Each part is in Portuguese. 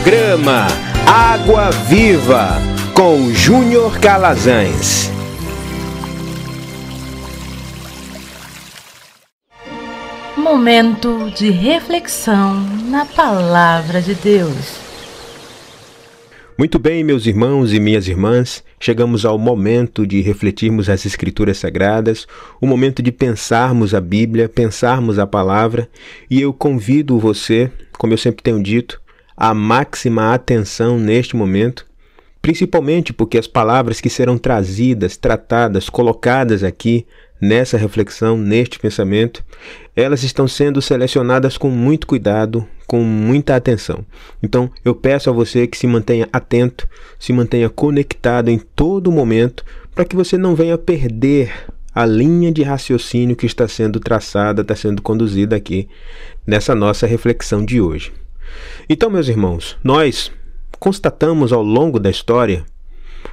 Programa Água Viva com Júnior Calazans. Momento de reflexão na Palavra de Deus. Muito bem, meus irmãos e minhas irmãs, chegamos ao momento de refletirmos as Escrituras Sagradas, o momento de pensarmos a Bíblia, pensarmos a Palavra, e eu convido você, como eu sempre tenho dito, a máxima atenção neste momento, principalmente porque as palavras que serão trazidas, tratadas, colocadas aqui nessa reflexão, neste pensamento, elas estão sendo selecionadas com muito cuidado, com muita atenção. Então, eu peço a você que se mantenha atento, se mantenha conectado em todo momento, para que você não venha perder a linha de raciocínio que está sendo traçada, está sendo conduzida aqui nessa nossa reflexão de hoje. Então, meus irmãos, nós constatamos ao longo da história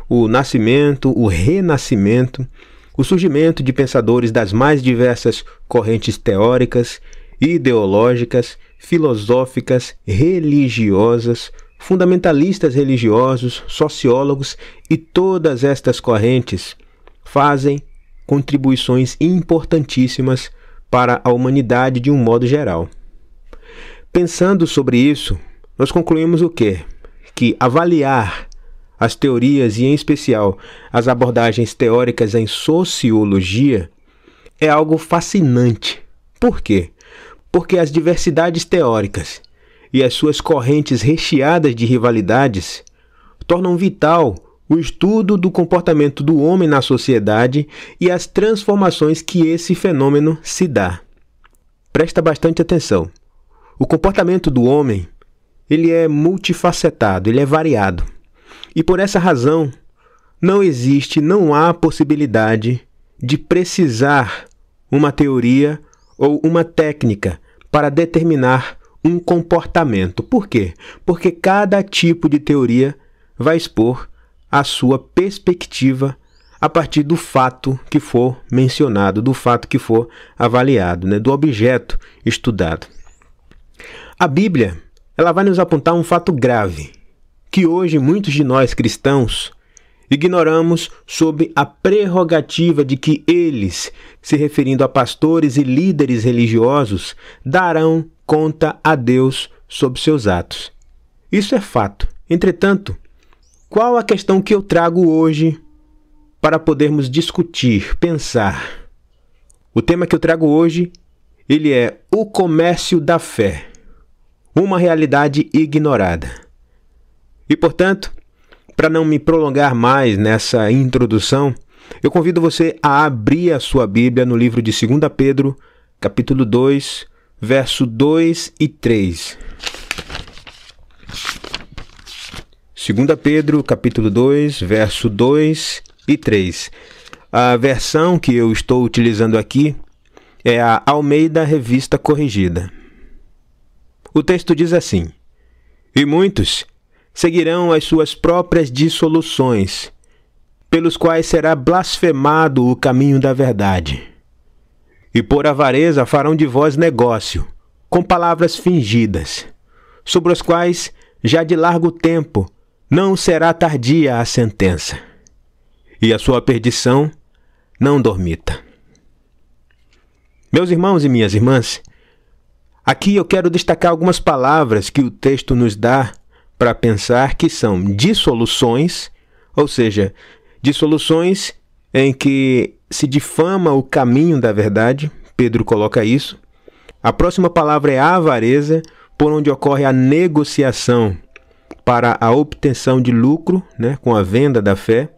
o nascimento, o renascimento, o surgimento de pensadores das mais diversas correntes teóricas, ideológicas, filosóficas, religiosas, fundamentalistas religiosos, sociólogos, e todas estas correntes fazem contribuições importantíssimas para a humanidade de um modo geral. Pensando sobre isso, nós concluímos o quê? Que avaliar as teorias e, em especial, as abordagens teóricas em sociologia é algo fascinante. Por quê? Porque as diversidades teóricas e as suas correntes recheadas de rivalidades tornam vital o estudo do comportamento do homem na sociedade e as transformações que esse fenômeno se dá. Presta bastante atenção. O comportamento do homem, ele é multifacetado, ele é variado. E por essa razão, não há possibilidade de precisar uma teoria ou uma técnica para determinar um comportamento. Por quê? Porque cada tipo de teoria vai expor a sua perspectiva a partir do fato que for mencionado, do fato que for avaliado, do objeto estudado. A Bíblia, ela vai nos apontar um fato grave, que hoje muitos de nós cristãos ignoramos sob a prerrogativa de que eles, se referindo a pastores e líderes religiosos, darão conta a Deus sobre seus atos. Isso é fato. Entretanto, qual a questão que eu trago hoje para podermos discutir, pensar? O tema que eu trago hoje, ele é o comércio da fé, uma realidade ignorada. E, portanto, para não me prolongar mais nessa introdução, eu convido você a abrir a sua Bíblia no livro de 2 Pedro, capítulo 2, verso 2 e 3. 2 Pedro, capítulo 2, verso 2 e 3. A versão que eu estou utilizando aqui é a Almeida Revista Corrigida. O texto diz assim: "E muitos seguirão as suas próprias dissoluções, pelos quais será blasfemado o caminho da verdade. E por avareza farão de vós negócio, com palavras fingidas, sobre as quais já de largo tempo não será tardia a sentença, e a sua perdição não dormita." Meus irmãos e minhas irmãs, aqui eu quero destacar algumas palavras que o texto nos dá para pensar, que são dissoluções, ou seja, dissoluções em que se difama o caminho da verdade, Pedro coloca isso. A próxima palavra é avareza, por onde ocorre a negociação para a obtenção de lucro, com a venda da fé.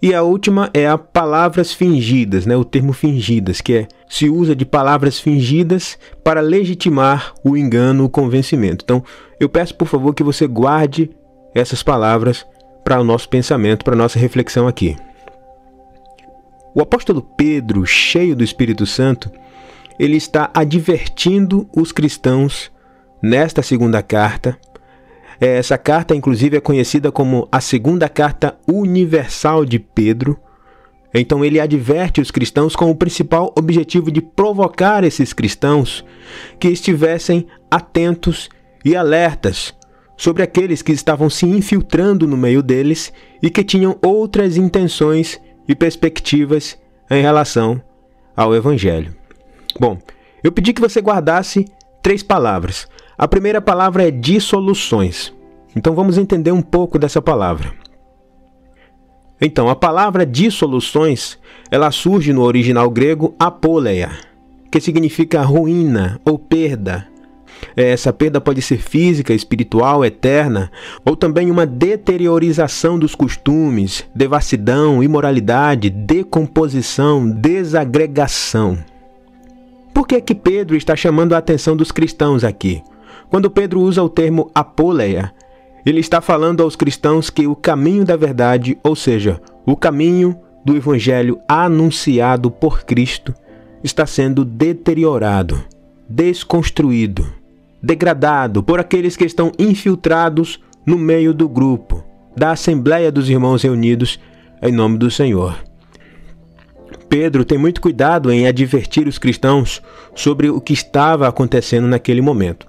E a última é a palavras fingidas, o termo fingidas, que se usa de palavras fingidas para legitimar o engano, o convencimento. Então, eu peço, por favor, que você guarde essas palavras para o nosso pensamento, para a nossa reflexão aqui. O apóstolo Pedro, cheio do Espírito Santo, ele está advertindo os cristãos nesta segunda carta. Essa carta, inclusive, é conhecida como a segunda carta universal de Pedro. Então ele adverte os cristãos com o principal objetivo de provocar esses cristãos que estivessem atentos e alertas sobre aqueles que estavam se infiltrando no meio deles e que tinham outras intenções e perspectivas em relação ao Evangelho. Bom, eu pedi que você guardasse 3 palavras. A primeira palavra é dissoluções. Então vamos entender um pouco dessa palavra. Então, a palavra dissoluções, ela surge no original grego apoleia, que significa ruína ou perda. Essa perda pode ser física, espiritual, eterna, ou também uma deteriorização dos costumes, devassidão, imoralidade, decomposição, desagregação. Por que é que Pedro está chamando a atenção dos cristãos aqui? Quando Pedro usa o termo apoleia, ele está falando aos cristãos que o caminho da verdade, ou seja, o caminho do Evangelho anunciado por Cristo, está sendo deteriorado, desconstruído, degradado por aqueles que estão infiltrados no meio do grupo, da Assembleia dos Irmãos Reunidos em nome do Senhor. Pedro tem muito cuidado em advertir os cristãos sobre o que estava acontecendo naquele momento.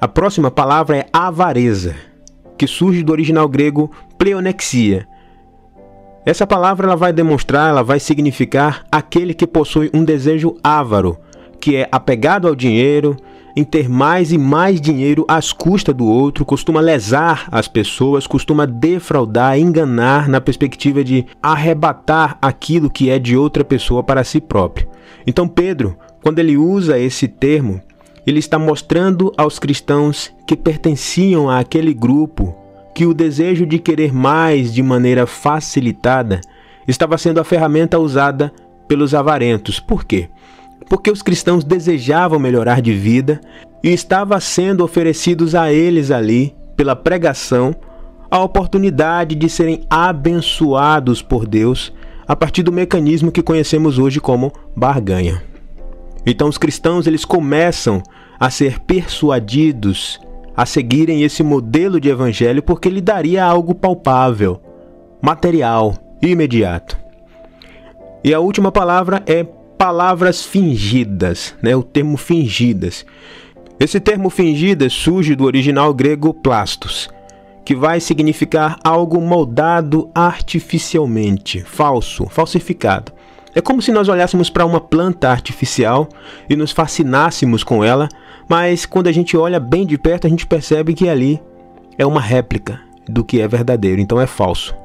A próxima palavra é avareza, que surge do original grego pleonexia. Essa palavra ela vai significar aquele que possui um desejo avaro, que é apegado ao dinheiro, em ter mais e mais dinheiro às custas do outro, costuma lesar as pessoas, costuma defraudar, enganar na perspectiva de arrebatar aquilo que é de outra pessoa para si próprio. Então Pedro, quando ele usa esse termo, ele está mostrando aos cristãos que pertenciam àquele grupo que o desejo de querer mais de maneira facilitada estava sendo a ferramenta usada pelos avarentos. Por quê? Porque os cristãos desejavam melhorar de vida e estava sendo oferecidos a eles ali, pela pregação, a oportunidade de serem abençoados por Deus a partir do mecanismo que conhecemos hoje como barganha. Então os cristãos eles começam a ser persuadidos a seguirem esse modelo de evangelho porque lhe daria algo palpável, material e imediato. E a última palavra é palavras fingidas, o termo fingidas. Esse termo fingidas surge do original grego plastos, que vai significar algo moldado artificialmente, falso, falsificado. É como se nós olhássemos para uma planta artificial e nos fascinássemos com ela, mas quando a gente olha bem de perto, a gente percebe que ali é uma réplica do que é verdadeiro, então é falso.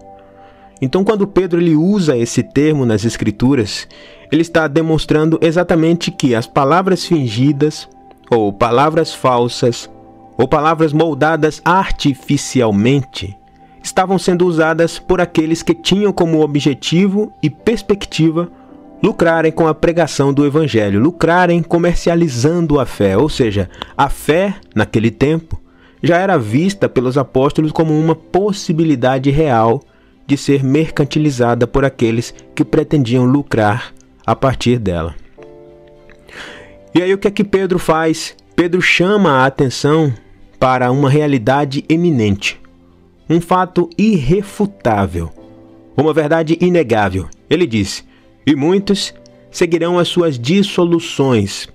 Então, quando Pedro ele usa esse termo nas Escrituras, ele está demonstrando exatamente que as palavras fingidas, ou palavras falsas, ou palavras moldadas artificialmente, estavam sendo usadas por aqueles que tinham como objetivo e perspectiva lucrarem com a pregação do Evangelho, lucrarem comercializando a fé, ou seja, a fé, naquele tempo, já era vista pelos apóstolos como uma possibilidade real de ser mercantilizada por aqueles que pretendiam lucrar a partir dela. E aí o que é que Pedro faz? Pedro chama a atenção para uma realidade eminente, um fato irrefutável, uma verdade inegável. Ele diz: e muitos seguirão as suas dissoluções,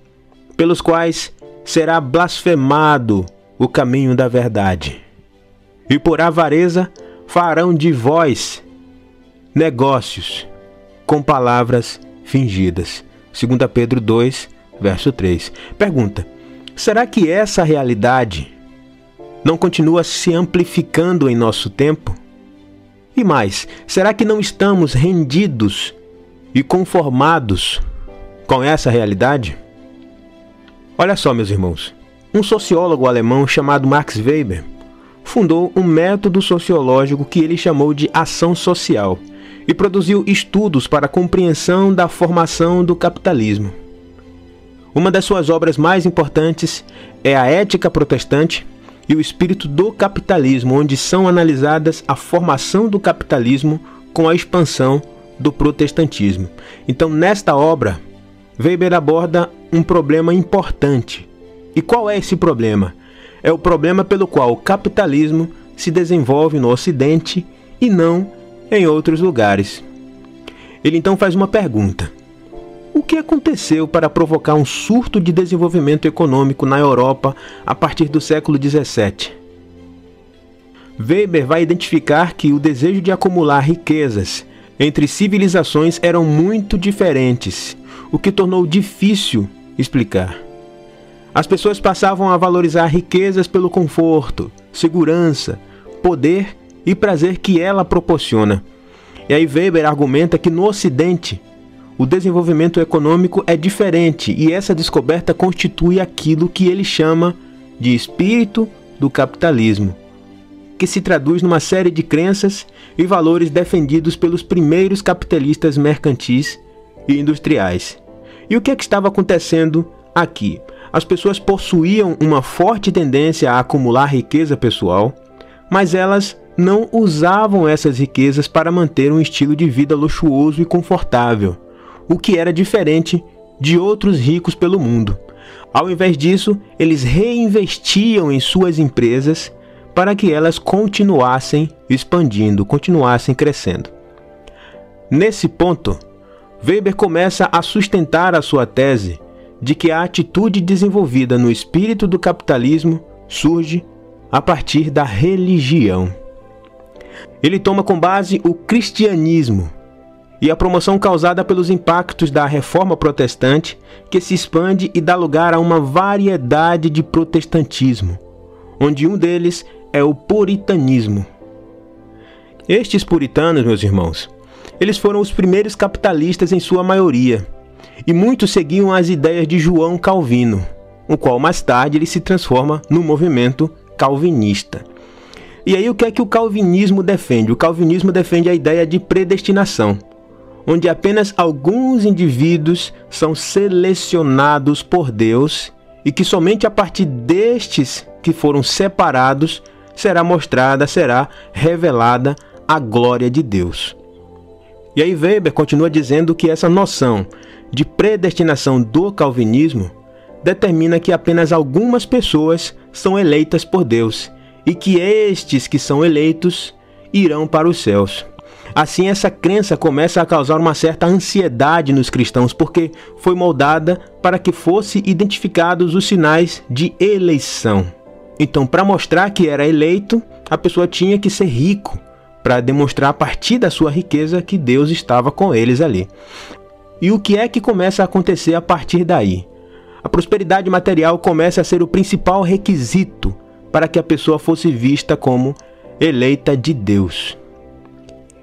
pelos quais será blasfemado o caminho da verdade. E por avareza farão de vós negócios com palavras fingidas. 2 Pedro 2, verso 3. Pergunta: será que essa realidade não continua se amplificando em nosso tempo? E mais, será que não estamos rendidos e conformados com essa realidade? Olha só, meus irmãos, um sociólogo alemão chamado Max Weber fundou um método sociológico que ele chamou de ação social e produziu estudos para a compreensão da formação do capitalismo. Uma das suas obras mais importantes é A Ética Protestante e o Espírito do Capitalismo, onde são analisadas a formação do capitalismo com a expansão do protestantismo. Então, nesta obra, Weber aborda um problema importante. E qual é esse problema? É o problema pelo qual o capitalismo se desenvolve no Ocidente e não em outros lugares. Ele então faz uma pergunta: o que aconteceu para provocar um surto de desenvolvimento econômico na Europa a partir do século XVII? Weber vai identificar que o desejo de acumular riquezas entre civilizações eram muito diferentes, o que tornou difícil explicar. As pessoas passavam a valorizar riquezas pelo conforto, segurança, poder e prazer que ela proporciona. E aí Weber argumenta que no Ocidente, o desenvolvimento econômico é diferente e essa descoberta constitui aquilo que ele chama de espírito do capitalismo, que se traduz numa série de crenças e valores defendidos pelos primeiros capitalistas mercantis e industriais. E o que estava acontecendo aqui? As pessoas possuíam uma forte tendência a acumular riqueza pessoal, mas elas não usavam essas riquezas para manter um estilo de vida luxuoso e confortável, o que era diferente de outros ricos pelo mundo. Ao invés disso, eles reinvestiam em suas empresas para que elas continuassem expandindo, continuassem crescendo. Nesse ponto, Weber começa a sustentar a sua tese de que a atitude desenvolvida no espírito do capitalismo surge a partir da religião. Ele toma como base o cristianismo e a promoção causada pelos impactos da Reforma Protestante, que se expande e dá lugar a uma variedade de protestantismo, onde um deles é o puritanismo. Estes puritanos, meus irmãos, eles foram os primeiros capitalistas em sua maioria, e muitos seguiam as ideias de João Calvino, o qual mais tarde ele se transforma no movimento calvinista. E aí o que é que o calvinismo defende? O calvinismo defende a ideia de predestinação, onde apenas alguns indivíduos são selecionados por Deus e que somente a partir destes que foram separados será revelada a glória de Deus. E aí Weber continua dizendo que essa noção de predestinação do calvinismo determina que apenas algumas pessoas são eleitas por Deus e que estes que são eleitos irão para os céus. Assim, essa crença começa a causar uma certa ansiedade nos cristãos, porque foi moldada para que fossem identificados os sinais de eleição. Então, para mostrar que era eleito, a pessoa tinha que ser rico, para demonstrar a partir da sua riqueza que Deus estava com eles ali. E o que é que começa a acontecer a partir daí? A prosperidade material começa a ser o principal requisito para que a pessoa fosse vista como eleita de Deus.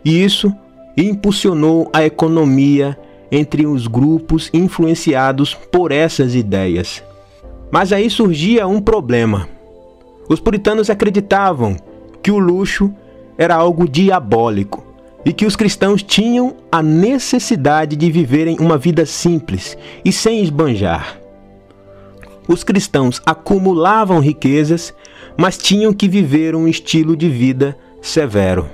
E isso impulsionou a economia entre os grupos influenciados por essas ideias. Mas aí surgia um problema. Os puritanos acreditavam que o luxo era algo diabólico e que os cristãos tinham a necessidade de viverem uma vida simples e sem esbanjar. Os cristãos acumulavam riquezas, mas tinham que viver um estilo de vida severo.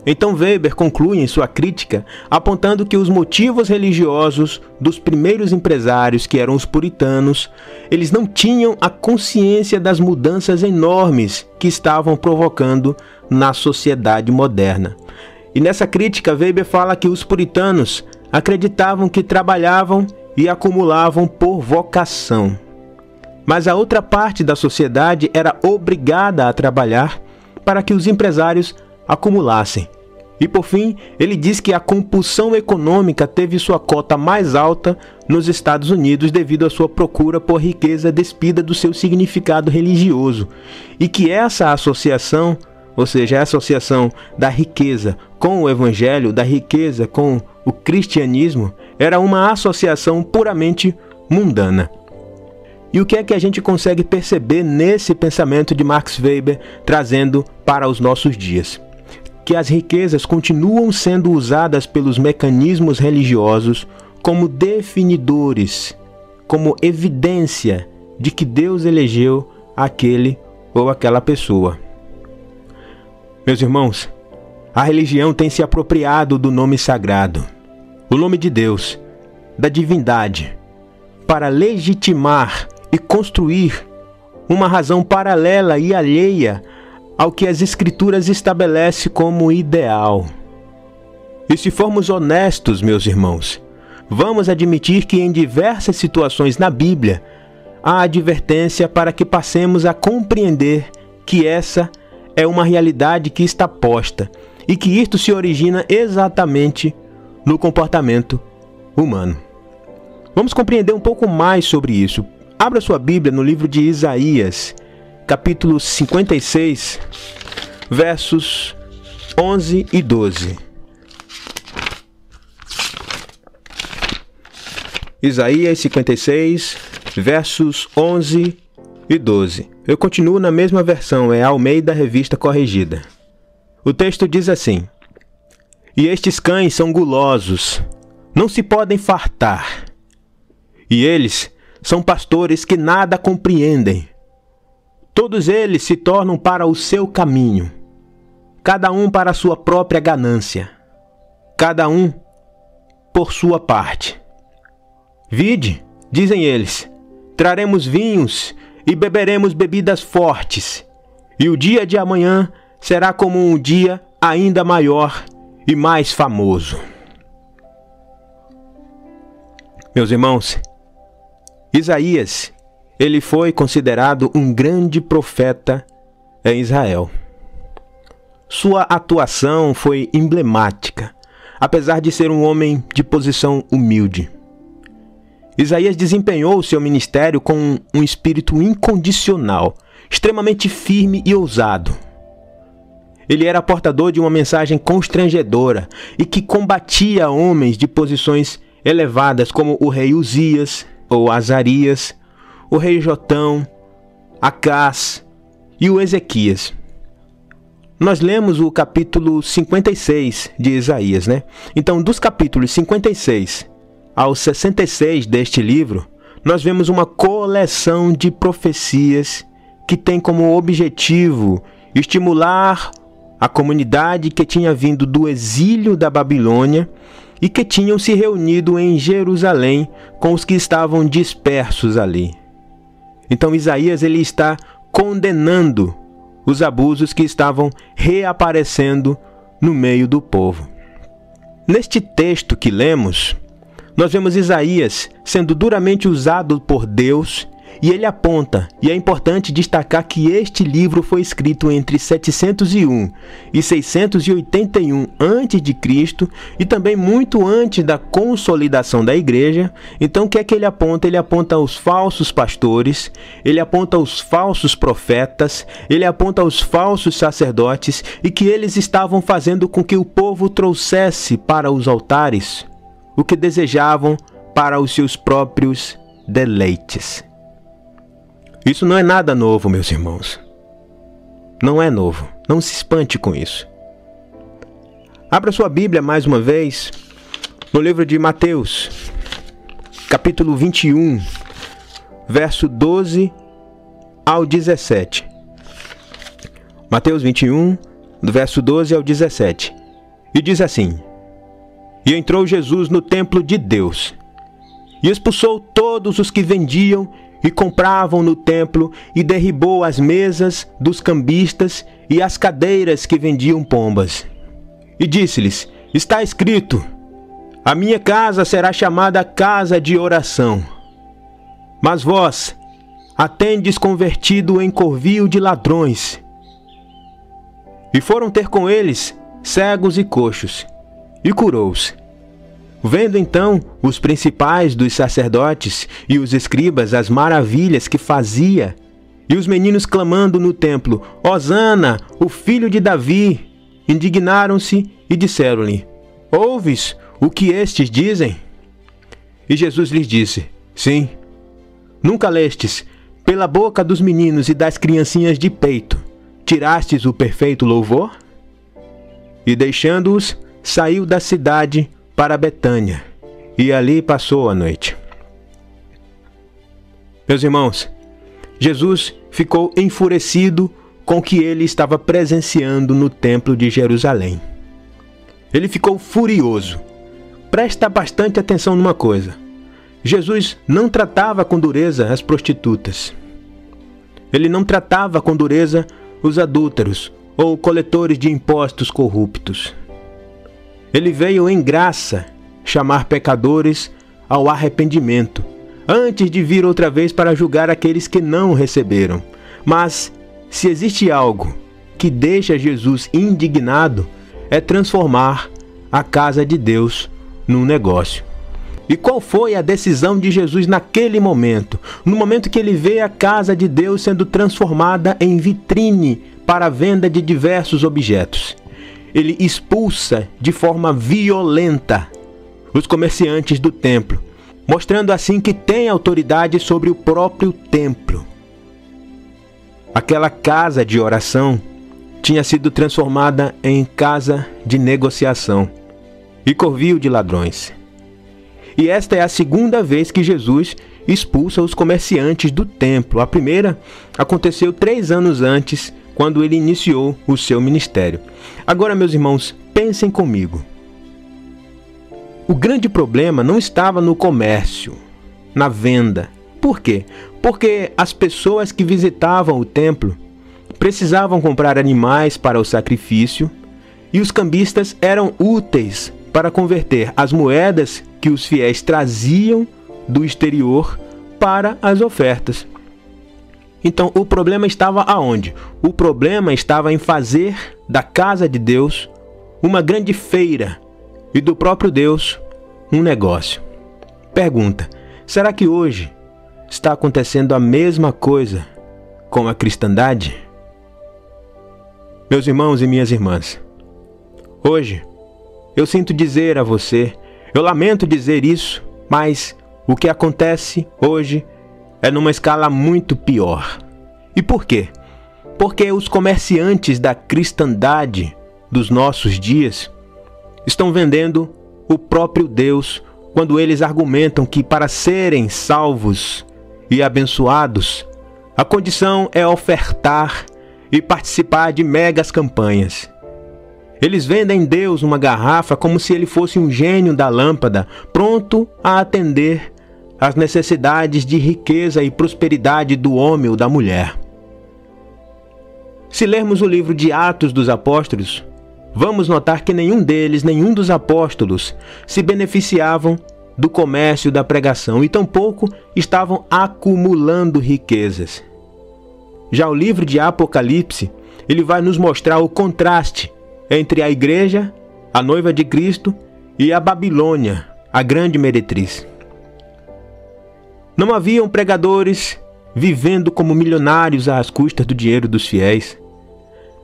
Então Weber conclui em sua crítica apontando que os motivos religiosos dos primeiros empresários, que eram os puritanos, eles não tinham a consciência das mudanças enormes que estavam provocando na sociedade moderna. E nessa crítica Weber fala que os puritanos acreditavam que trabalhavam e acumulavam por vocação. Mas a outra parte da sociedade era obrigada a trabalhar para que os empresários acumulassem. E por fim, ele diz que a compulsão econômica teve sua cota mais alta nos Estados Unidos devido à sua procura por riqueza despida do seu significado religioso, e que essa associação, ou seja, a associação da riqueza com o evangelho, da riqueza com o cristianismo, era uma associação puramente mundana. E o que é que a gente consegue perceber nesse pensamento de Max Weber trazendo para os nossos dias? Que as riquezas continuam sendo usadas pelos mecanismos religiosos como definidores, como evidência de que Deus elegeu aquele ou aquela pessoa. Meus irmãos, a religião tem se apropriado do nome sagrado, o nome de Deus, da divindade, para legitimar e construir uma razão paralela e alheia ao que as Escrituras estabelecem como ideal. E se formos honestos, meus irmãos, vamos admitir que em diversas situações na Bíblia há advertência para que passemos a compreender que essa é uma realidade que está posta e que isto se origina exatamente no comportamento humano. Vamos compreender um pouco mais sobre isso. Abra sua Bíblia no livro de Isaías, capítulo 56, versos 11 e 12. Isaías 56, versos 11 e 12. Eu continuo na mesma versão, é Almeida Revista Corrigida. O texto diz assim: E estes cães são gulosos, não se podem fartar. E eles são pastores que nada compreendem. Todos eles se tornam para o seu caminho, cada um para a sua própria ganância, cada um por sua parte. Vide, dizem eles, traremos vinhos e beberemos bebidas fortes, e o dia de amanhã será como um dia ainda maior e mais famoso. Meus irmãos, Isaías, ele foi considerado um grande profeta em Israel. Sua atuação foi emblemática, apesar de ser um homem de posição humilde. Isaías desempenhou seu ministério com um espírito incondicional, extremamente firme e ousado. Ele era portador de uma mensagem constrangedora e que combatia homens de posições elevadas como o rei Uzias ou Azarias, o rei Jotão, Acás e o Ezequias. Nós lemos o capítulo 56 de Isaías, né? Então, dos capítulos 56 ao 66 deste livro, nós vemos uma coleção de profecias que tem como objetivo estimular a comunidade que tinha vindo do exílio da Babilônia e que tinham se reunido em Jerusalém com os que estavam dispersos ali. Então Isaías ele está condenando os abusos que estavam reaparecendo no meio do povo. Neste texto que lemos, nós vemos Isaías sendo duramente usado por Deus e ele aponta, e é importante destacar que este livro foi escrito entre 701 e 681 a.C. e também muito antes da consolidação da igreja. Então o que é que ele aponta? Ele aponta os falsos pastores, ele aponta os falsos profetas, ele aponta os falsos sacerdotes e que eles estavam fazendo com que o povo trouxesse para os altares o que desejavam para os seus próprios deleites. Isso não é nada novo, meus irmãos. Não é novo. Não se espante com isso. Abra sua Bíblia mais uma vez no livro de Mateus, capítulo 21, verso 12 ao 17. Mateus 21, do verso 12 ao 17. E diz assim: E entrou Jesus no templo de Deus, e expulsou todos os que vendiam e compravam no templo, e derribou as mesas dos cambistas e as cadeiras que vendiam pombas. E disse-lhes: Está escrito: A minha casa será chamada casa de oração. Mas vós a tendes convertido em covil de ladrões. E foram ter com eles cegos e coxos, e curou-os. Vendo então os principais dos sacerdotes e os escribas as maravilhas que fazia, e os meninos clamando no templo: Hosana, o filho de Davi, indignaram-se e disseram-lhe: Ouves o que estes dizem? E Jesus lhes disse: Sim. Nunca lestes: Pela boca dos meninos e das criancinhas de peito tirastes o perfeito louvor? E deixando-os, saiu da cidade para Betânia, e ali passou a noite. Meus irmãos, Jesus ficou enfurecido com o que ele estava presenciando no templo de Jerusalém. Ele ficou furioso. Presta bastante atenção numa coisa: Jesus não tratava com dureza as prostitutas. Ele não tratava com dureza os adúlteros ou coletores de impostos corruptos. Ele veio em graça chamar pecadores ao arrependimento, antes de vir outra vez para julgar aqueles que não o receberam. Mas, se existe algo que deixa Jesus indignado é transformar a casa de Deus num negócio. E qual foi a decisão de Jesus naquele momento? No momento que ele vê a casa de Deus sendo transformada em vitrine para a venda de diversos objetos. Ele expulsa de forma violenta os comerciantes do templo, mostrando assim que tem autoridade sobre o próprio templo. Aquela casa de oração tinha sido transformada em casa de negociação e covil de ladrões. E esta é a segunda vez que Jesus expulsa os comerciantes do templo. A primeira aconteceu 3 anos antes, quando ele iniciou o seu ministério. Agora, meus irmãos, pensem comigo. O grande problema não estava no comércio, na venda. Por quê? Porque as pessoas que visitavam o templo precisavam comprar animais para o sacrifício e os cambistas eram úteis para converter as moedas que os fiéis traziam do exterior para as ofertas. Então, o problema estava aonde? O problema estava em fazer da casa de Deus uma grande feira e do próprio Deus um negócio. Pergunta: será que hoje está acontecendo a mesma coisa com a cristandade? Meus irmãos e minhas irmãs, hoje eu sinto dizer a você, eu lamento dizer isso, mas o que acontece hoje é numa escala muito pior. E por quê? Porque os comerciantes da cristandade dos nossos dias estão vendendo o próprio Deus quando eles argumentam que para serem salvos e abençoados, a condição é ofertar e participar de megas campanhas. Eles vendem Deus uma garrafa como se ele fosse um gênio da lâmpada, pronto a atender às necessidades de riqueza e prosperidade do homem ou da mulher. Se lermos o livro de Atos dos Apóstolos, vamos notar que nenhum dos apóstolos se beneficiavam do comércio da pregação e tampouco estavam acumulando riquezas. Já o livro de Apocalipse, ele vai nos mostrar o contraste entre a igreja, a noiva de Cristo, e a Babilônia, a grande meretriz. Não haviam pregadores vivendo como milionários às custas do dinheiro dos fiéis.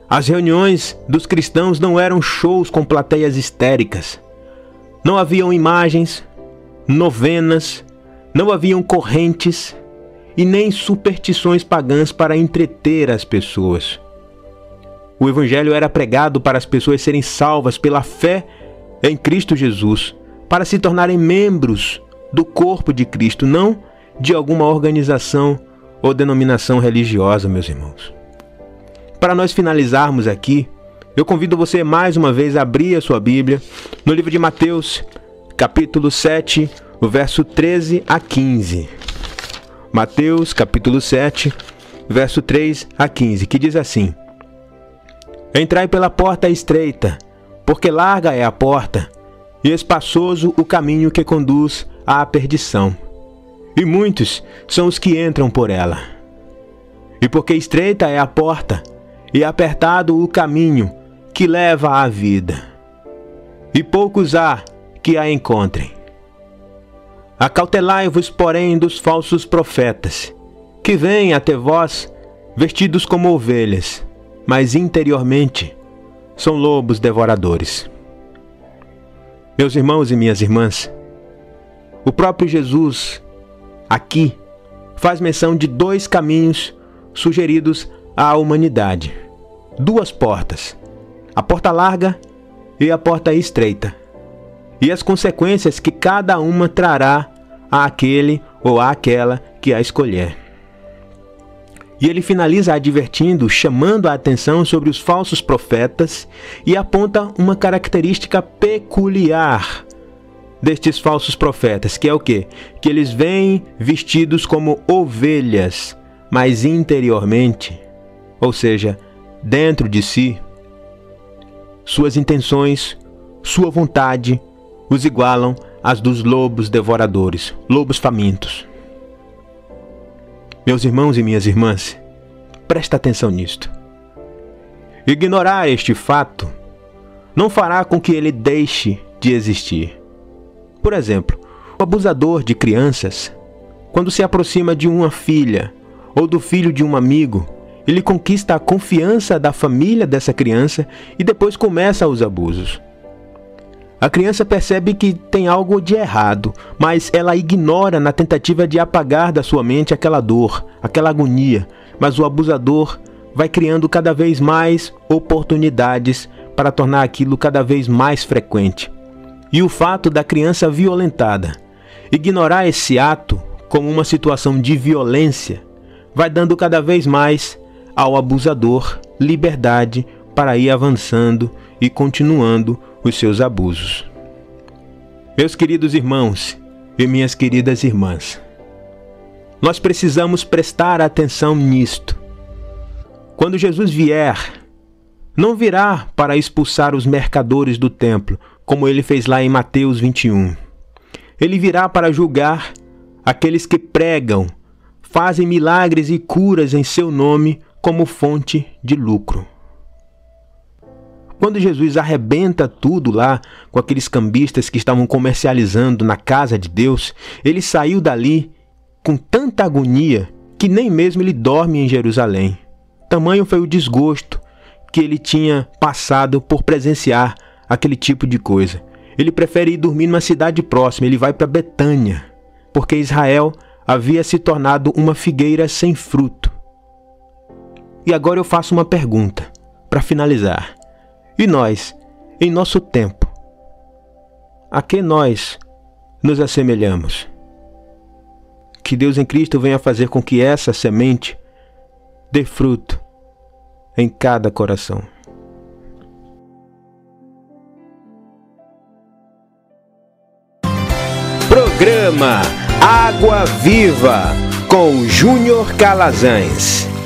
As reuniões dos cristãos não eram shows com plateias histéricas. Não haviam imagens, novenas, não haviam correntes e nem superstições pagãs para entreter as pessoas. O evangelho era pregado para as pessoas serem salvas pela fé em Cristo Jesus, para se tornarem membros do corpo de Cristo, não de alguma organização ou denominação religiosa, meus irmãos. Para nós finalizarmos aqui, eu convido você mais uma vez a abrir a sua Bíblia no livro de Mateus, capítulo 7, o verso 13 a 15. Mateus, capítulo 7, verso 3 a 15, que diz assim: Entrai pela porta estreita, porque larga é a porta, e espaçoso o caminho que conduz à perdição, e muitos são os que entram por ela. E porque estreita é a porta, e apertado o caminho que leva à vida, e poucos há que a encontrem. Acautelai-vos, porém, dos falsos profetas, que vêm até vós vestidos como ovelhas, mas interiormente são lobos devoradores. Meus irmãos e minhas irmãs, o próprio Jesus aqui faz menção de 2 caminhos sugeridos à humanidade. 2 portas, a porta larga e a porta estreita, e as consequências que cada uma trará àquele ou àquela que a escolher. E ele finaliza advertindo, chamando a atenção sobre os falsos profetas e aponta uma característica peculiar destes falsos profetas, que é o quê? Que eles vêm vestidos como ovelhas, mas interiormente, ou seja, dentro de si, suas intenções, sua vontade os igualam às dos lobos devoradores, lobos famintos. Meus irmãos e minhas irmãs, presta atenção nisto. Ignorar este fato não fará com que ele deixe de existir. Por exemplo, o abusador de crianças, quando se aproxima de uma filha ou do filho de um amigo, ele conquista a confiança da família dessa criança e depois começa os abusos. A criança percebe que tem algo de errado, mas ela ignora na tentativa de apagar da sua mente aquela dor, aquela agonia, mas o abusador vai criando cada vez mais oportunidades para tornar aquilo cada vez mais frequente. E o fato da criança violentada ignorar esse ato como uma situação de violência vai dando cada vez mais ao abusador liberdade para ir avançando e continuando os seus abusos. Meus queridos irmãos e minhas queridas irmãs, nós precisamos prestar atenção nisto. Quando Jesus vier, não virá para expulsar os mercadores do templo, como ele fez lá em Mateus 21. Ele virá para julgar aqueles que pregam, fazem milagres e curas em seu nome como fonte de lucro. Quando Jesus arrebenta tudo lá com aqueles cambistas que estavam comercializando na casa de Deus, ele saiu dali com tanta agonia que nem mesmo ele dorme em Jerusalém. Tamanho foi o desgosto que ele tinha passado por presenciar aquele tipo de coisa. Ele prefere ir dormir numa cidade próxima, ele vai para Betânia, porque Israel havia se tornado uma figueira sem fruto. E agora eu faço uma pergunta, para finalizar. E nós, em nosso tempo, a que nós nos assemelhamos? Que Deus em Cristo venha fazer com que essa semente dê fruto em cada coração. Programa Água Viva com Júnior Calazans.